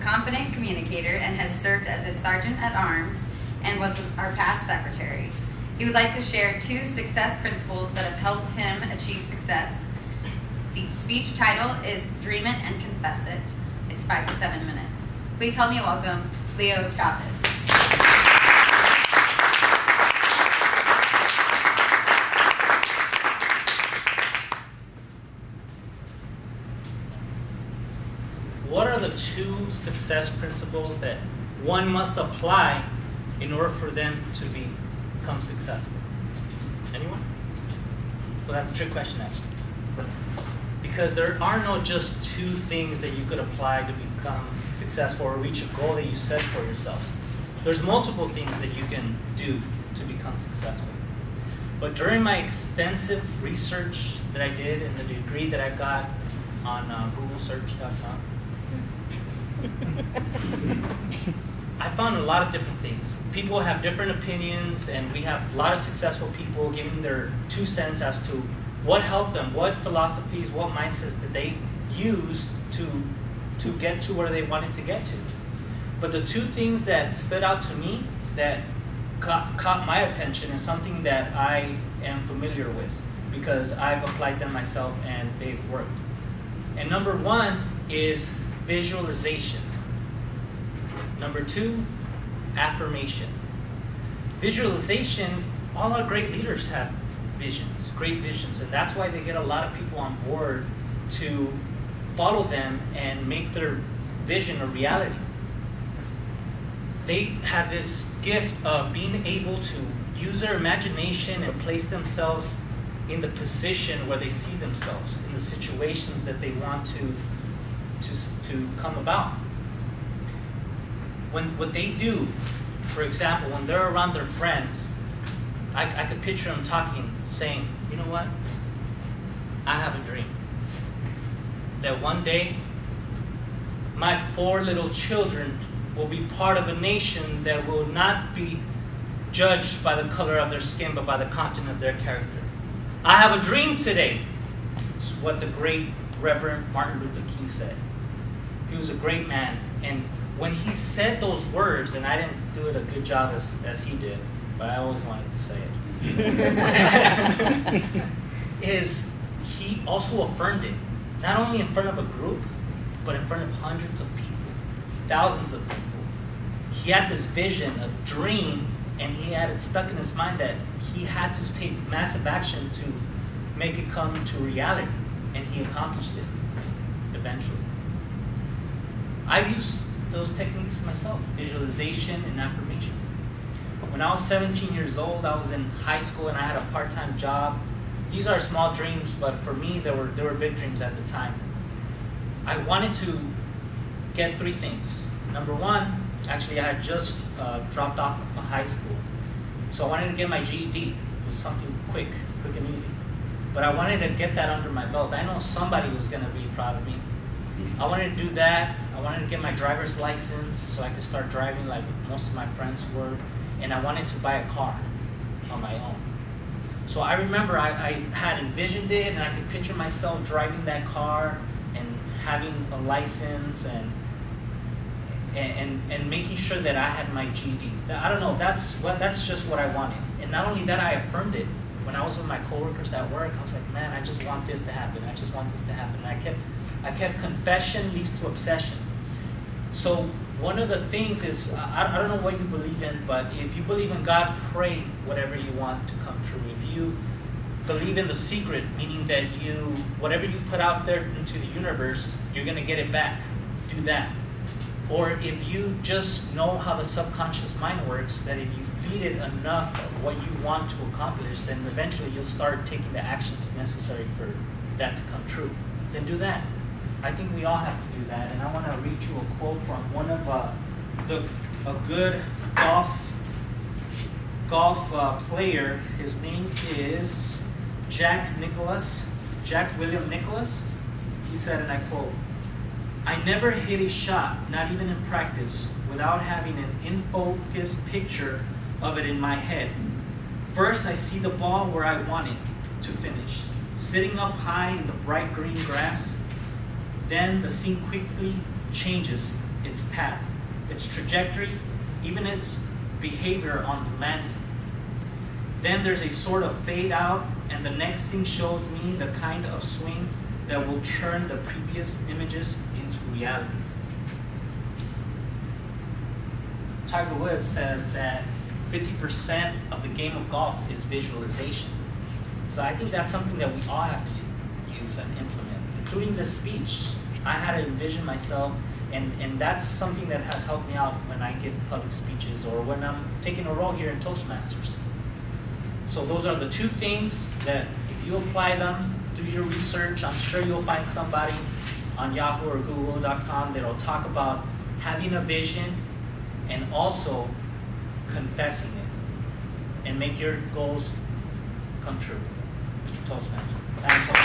confident communicator and has served as a sergeant at arms and was our past secretary. He would like to share 2 success principles that have helped him achieve success. The speech title is Dream It and Confess It. It's 5 to 7 minutes. Please help me welcome Leo Chavez. What are the 2 success principles that one must apply in order for them to become successful? Anyone? Well, that's a trick question, actually. Because there are no just 2 things that you could apply to become successful or reach a goal that you set for yourself. There's multiple things that you can do to become successful. But during my extensive research that I did and the degree that I got on GoogleSearch.com, I found a lot of different things. People have different opinions, and we have a lot of successful people giving their 2 cents as to what helped them, what philosophies, what mindsets that they used to get to where they wanted to get to. But the 2 things that stood out to me that caught my attention is something that I am familiar with because I've applied them myself and they've worked. And number 1 is visualization. Number 2, affirmation. Visualization, all our great leaders have visions, great visions, and that's why they get a lot of people on board to follow them and make their vision a reality. They have this gift of being able to use their imagination and place themselves in the position where they see themselves, in the situations that they want to come about. What they do, for example, when they're around their friends, I could picture them talking, saying, you know what? I have a dream that one day my 4 little children will be part of a nation that will not be judged by the color of their skin, but by the content of their character. I have a dream today. It's what the great Reverend Martin Luther King said. He was a great man, and when he said those words, and I didn't do it a good job as he did, but I always wanted to say it, is he also affirmed it, not only in front of a group, but in front of hundreds of people, thousands of people. He had this vision, a dream, and he had it stuck in his mind that he had to take massive action to make it come into reality, and he accomplished it eventually. I've used those techniques myself, visualization and affirmation. When I was 17 years old, I was in high school and I had a part-time job. These are small dreams, but for me, they were big dreams at the time. I wanted to get 3 things. Number 1, actually I had just dropped off of high school. So I wanted to get my GED. It was something quick and easy. But I wanted to get that under my belt. I know somebody was gonna be proud of me. I wanted to do that. I wanted to get my driver's license so I could start driving like most of my friends were. And I wanted to buy a car on my own. So I remember I had envisioned it, and I could picture myself driving that car and having a license and making sure that I had my GED. I don't know, that's just what I wanted. And not only that, I affirmed it. When I was with my coworkers at work, I was like, man, I just want this to happen. I just want this to happen. And I kept confession leads to obsession. So one of the things is, I don't know what you believe in, but if you believe in God, pray whatever you want to come true. If you believe in the secret, meaning that whatever you put out there into the universe, you're gonna get it back. Do that. Or if you just know how the subconscious mind works, that if you feed it enough of what you want to accomplish, then eventually you'll start taking the actions necessary for that to come true. Then do that. I think we all have to do that, and I want to read you a quote from one of a good golf player. His name is Jack William Nicklaus. He said, and I quote, "I never hit a shot, not even in practice, without having an in-focus picture of it in my head. First, I see the ball where I want it to finish, sitting up high in the bright green grass. Then the scene quickly changes its path, its trajectory, even its behavior on the landing. Then there's a sort of fade out, and the next thing shows me the kind of swing that will turn the previous images into reality. Tiger Woods says that 50% of the game of golf is visualization. So I think that's something that we all have to use and implement, including the speech. I had to envision myself, and that's something that has helped me out when I give public speeches or when I'm taking a role here in Toastmasters. So those are the two things that if you apply them, do your research, I'm sure you'll find somebody on Yahoo or Google.com that'll talk about having a vision and also confessing it and make your goals come true. Mr. Toastmaster.